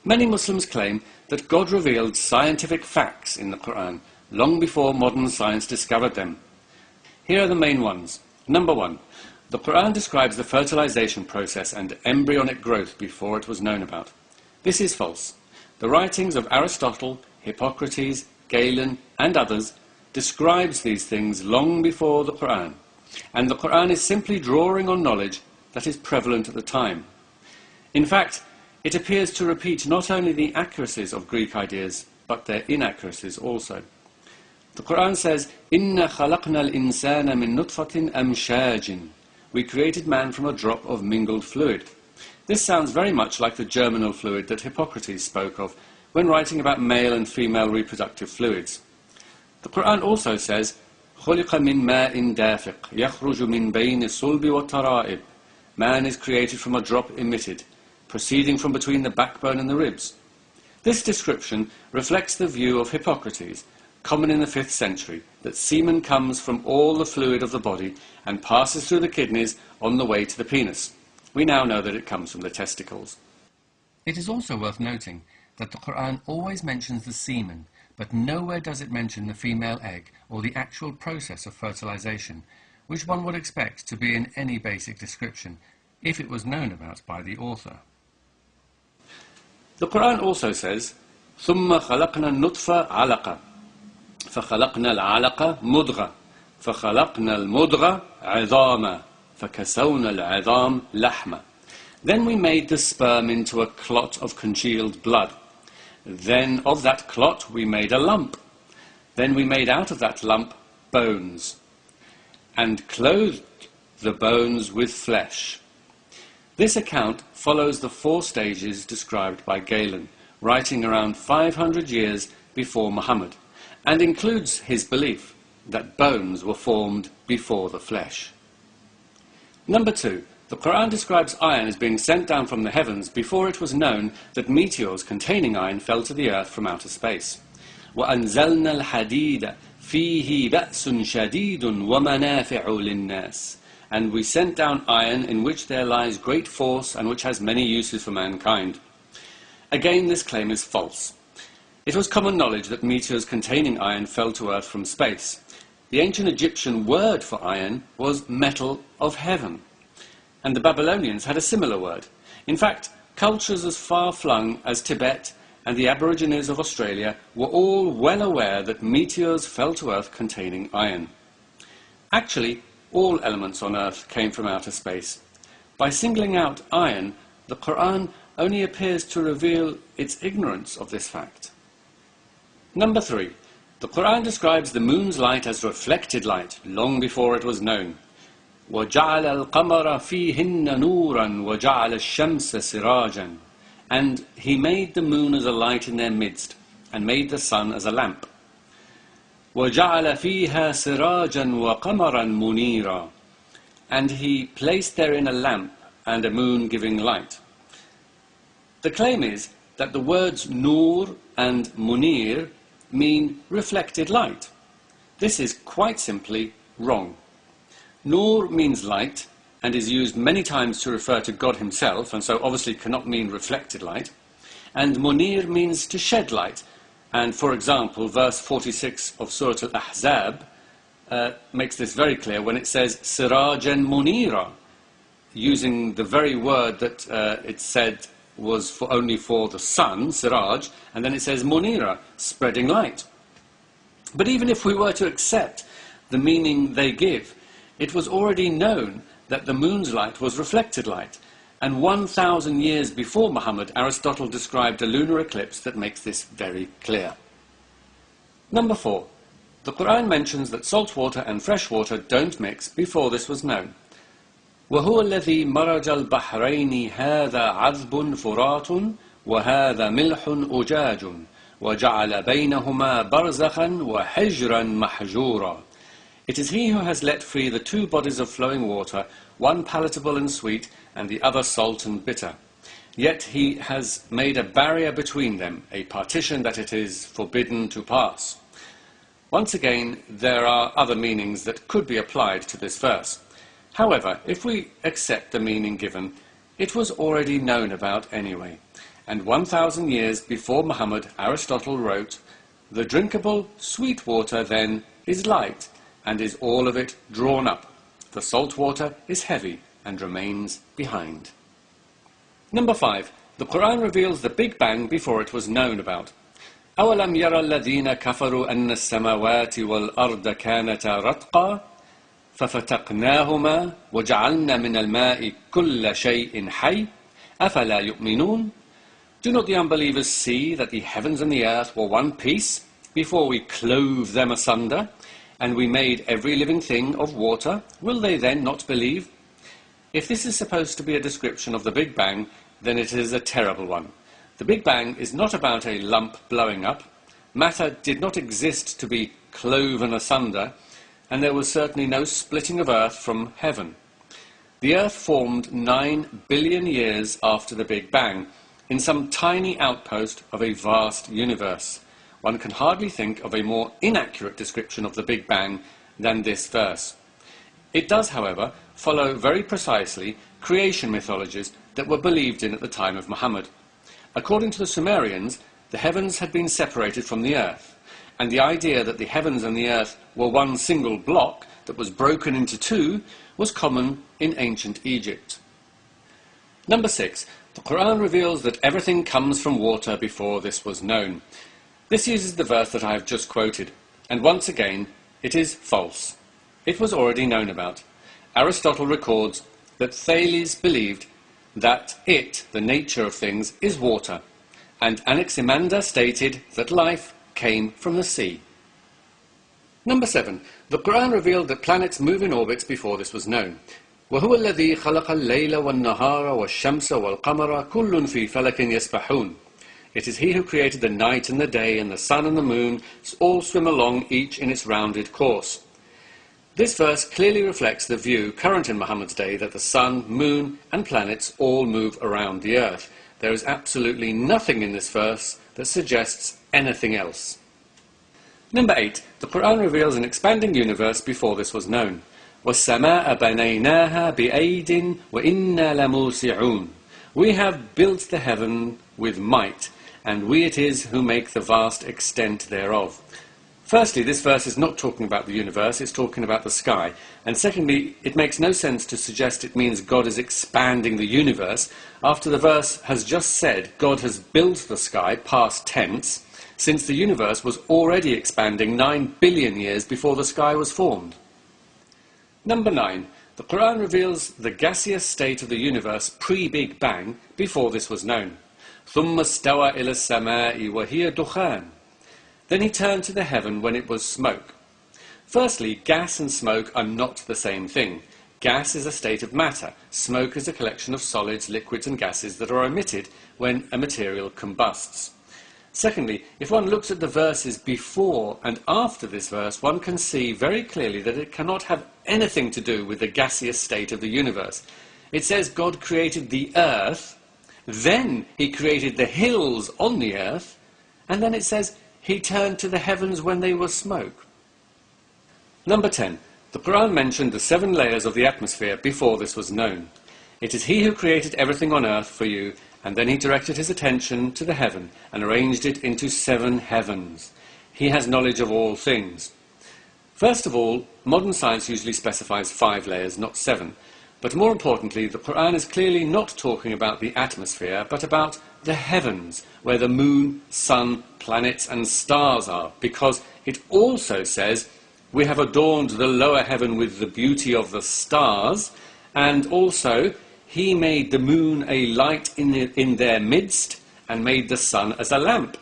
Many Muslims claim that God revealed scientific facts in the Quran long before modern science discovered them. Here are the main ones. Number 1. The Quran describes the fertilization process and embryonic growth before it was known about. This is false. The writings of Aristotle, Hippocrates, Galen and others describes these things long before the Quran, and the Quran is simply drawing on knowledge that is prevalent at the time. In fact, it appears to repeat not only the accuracies of Greek ideas, but their inaccuracies also. The Quran says, "Inna khalaqna al-insana min nutfatin amshajin." We created man from a drop of mingled fluid. This sounds very much like the germinal fluid that Hippocrates spoke of when writing about male and female reproductive fluids. The Quran also says, خُلِقَ مِن مَاءٍ دَافِقٍ يَخْرُجُ مِن بَيْنِ الصُّلْبِ وَالتَّرَائِبِ. Man is created from a drop emitted, proceeding from between the backbone and the ribs. This description reflects the view of Hippocrates, common in the 5th century, that semen comes from all the fluid of the body and passes through the kidneys on the way to the penis. We now know that it comes from the testicles. It is also worth noting that the Quran always mentions the semen, but nowhere does it mention the female egg or the actual process of fertilization, which one would expect to be in any basic description, if it was known about by the author. The Quran also says, ثُمَّ خَلَقْنَا النُّطْفَةَ عَلَقًا فَخَلَقْنَا الْعَلَقَ مُضْغَةً فَخَلَقْنَا الْمُضْغَةَ عِظَامًا فَكَسَوْنَا الْعِظَامَ لَحْمًا. Then we made the sperm into a clot of congealed blood. Then of that clot we made a lump. Then we made out of that lump bones, and clothed the bones with flesh. This account follows the 4 stages described by Galen, writing around 500 years before Muhammad, and includes his belief that bones were formed before the flesh. Number 2. The Quran describes iron as being sent down from the heavens before it was known that meteors containing iron fell to the earth from outer space. وَأَنزَلْنَا الْحَدِيدَ فِيهِ بَأْسٌ شَدِيدٌ وَمَنَافِعُ لِلنَّاسِ. And we sent down iron in which there lies great force and which has many uses for mankind. Again, this claim is false. It was common knowledge that meteors containing iron fell to earth from space. The ancient Egyptian word for iron was metal of heaven, and the Babylonians had a similar word. In fact, cultures as far-flung as Tibet and the Aborigines of Australia were all well aware that meteors fell to earth containing iron. Actually, all elements on earth came from outer space. By singling out iron, the Quran only appears to reveal its ignorance of this fact. Number 3. The Quran describes the moon's light as reflected light long before it was known. وَجَعَلَ الْقَمَرَ فِيهِنَّ نُورًا وَجَعَلَ الشَّمْسَ سِرَاجًا. And he made the moon as a light in their midst, and made the sun as a lamp. وَجَعَلَ فِيهَا سِرَاجًا وَقَمَرًا مُنِيرًا. And he placed therein a lamp and a moon giving light. The claim is that the words nur and munir mean reflected light. This is quite simply wrong. Nur means light and is used many times to refer to God himself, and so obviously cannot mean reflected light. And munir means to shed light. And for example, verse 46 of Surah Al-Ahzab makes this very clear when it says sirajan munira, using the very word that it said was only for the sun, siraj, and then it says munira, spreading light. But even if we were to accept the meaning they give, it was already known that the moon's light was reflected light, and 1,000 years before Muhammad, Aristotle described a lunar eclipse that makes this very clear. Number 4. The Quran mentions that salt water and fresh water don't mix before this was known. وَهُوَ الَّذِي مَرَجَ الْبَحْرَيْنِ هَذَا عَذْبٌ فُرَاتٌ وَهَذَا مِلْحٌ أُجَاجٌ وَجَعَلَ بَيْنَهُمَا بَرْزَخًا وَحِجْرًا مَحْجُورًا. It is he who has let free the 2 bodies of flowing water, one palatable and sweet, and the other salt and bitter. Yet he has made a barrier between them, a partition that it is forbidden to pass. Once again, there are other meanings that could be applied to this verse. However, if we accept the meaning given, it was already known about anyway, And 1,000 years before Muhammad, Aristotle wrote, "The drinkable sweet water then is light, and is all of it drawn up. The salt water is heavy and remains behind." Number 5. The Quran reveals the Big Bang before it was known about. أَوَلَمْ يَرَ الَّذِينَ كَفَرُوا أَنَّ السَّمَاوَاتِ وَالْأَرْضَ كَانَتَا رَتْقًا فَفَتَقْنَاهُمَا وَجَعَلْنَا مِنَ الْمَاءِ كُلَّ شَيْءٍ حَيٍّ أَفَلَا يُؤْمِنُونَ. Do not the unbelievers see that the heavens and the earth were one piece before we clove them asunder, and we made every living thing of water? Will they then not believe? If this is supposed to be a description of the Big Bang, then it is a terrible one. The Big Bang is not about a lump blowing up. Matter did not exist to be cloven asunder, and there was certainly no splitting of earth from heaven. The earth formed 9 billion years after the Big Bang, in some tiny outpost of a vast universe. One can hardly think of a more inaccurate description of the Big Bang than this verse. It does, however, follow very precisely creation mythologies that were believed in at the time of Muhammad. According to the Sumerians, the heavens had been separated from the earth, and the idea that the heavens and the earth were one single block that was broken into two was common in ancient Egypt. Number 6. The Quran reveals that everything comes from water before this was known. This uses the verse that I have just quoted, and once again, it is false. It was already known about. Aristotle records that Thales believed that the nature of things, is water, and Anaximander stated that life came from the sea. Number 7. The Quran revealed that planets move in orbits before this was known. وَهُوَ الَّذِي خَلَقَ اللَّيْلَ وَالنَّهَارَ وَالشَّمْسَ وَالْقَمَرَ كُلٌّ فِي فَلَكٍ يَسْبَحُونَ. It is he who created the night and the day, and the sun and the moon all swim along, each in its rounded course. This verse clearly reflects the view current in Muhammad's day that the sun, moon and planets all move around the earth. There is absolutely nothing in this verse that suggests anything else. Number 8. The Quran reveals an expanding universe before this was known. وَالسَّمَاءَ بَنَيْنَاهَا بِأَيْدٍ وَإِنَّا لَمُوسِعُونَ. We have built the heaven with might, and we it is who make the vast extent thereof. Firstly, this verse is not talking about the universe, it's talking about the sky. And secondly, it makes no sense to suggest it means God is expanding the universe after the verse has just said God has built the sky, past tense, since the universe was already expanding 9 billion years before the sky was formed. Number 9. The Quran reveals the gaseous state of the universe pre-Big Bang before this was known. ثُمَّ اسْتَوَى إِلَى السَّمَاءِ وَهِيَ دُخَانٌ. Then he turned to the heaven when it was smoke. Firstly, gas and smoke are not the same thing. Gas is a state of matter. Smoke is a collection of solids, liquids and gases that are emitted when a material combusts. Secondly, if one looks at the verses before and after this verse, one can see very clearly that it cannot have anything to do with the gaseous state of the universe. It says God created the earth, then he created the hills on the earth, and then it says he turned to the heavens when they were smoke. Number 10. The Quran mentioned the 7 layers of the atmosphere before this was known. It is he who created everything on earth for you, and then he directed his attention to the heaven and arranged it into 7 heavens. He has knowledge of all things. First of all, modern science usually specifies 5 layers, not 7. But more importantly, the Quran is clearly not talking about the atmosphere, but about the heavens, where the moon, sun, planets and stars are, because it also says, we have adorned the lower heaven with the beauty of the stars, and also, he made the moon a light in their midst, and made the sun as a lamp.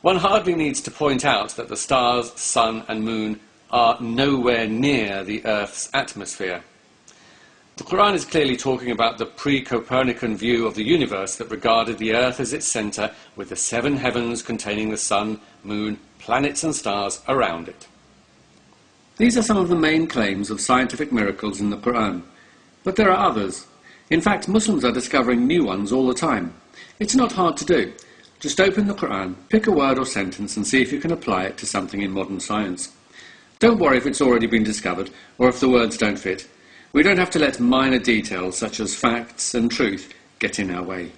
One hardly needs to point out that the stars, sun and moon are nowhere near the Earth's atmosphere. The Quran is clearly talking about the pre-Copernican view of the universe that regarded the Earth as its centre, with the 7 heavens containing the sun, moon, planets and stars around it. These are some of the main claims of scientific miracles in the Quran, but there are others. In fact, Muslims are discovering new ones all the time. It's not hard to do. Just open the Quran, pick a word or sentence and see if you can apply it to something in modern science. Don't worry if it's already been discovered or if the words don't fit. We don't have to let minor details such as facts and truth get in our way.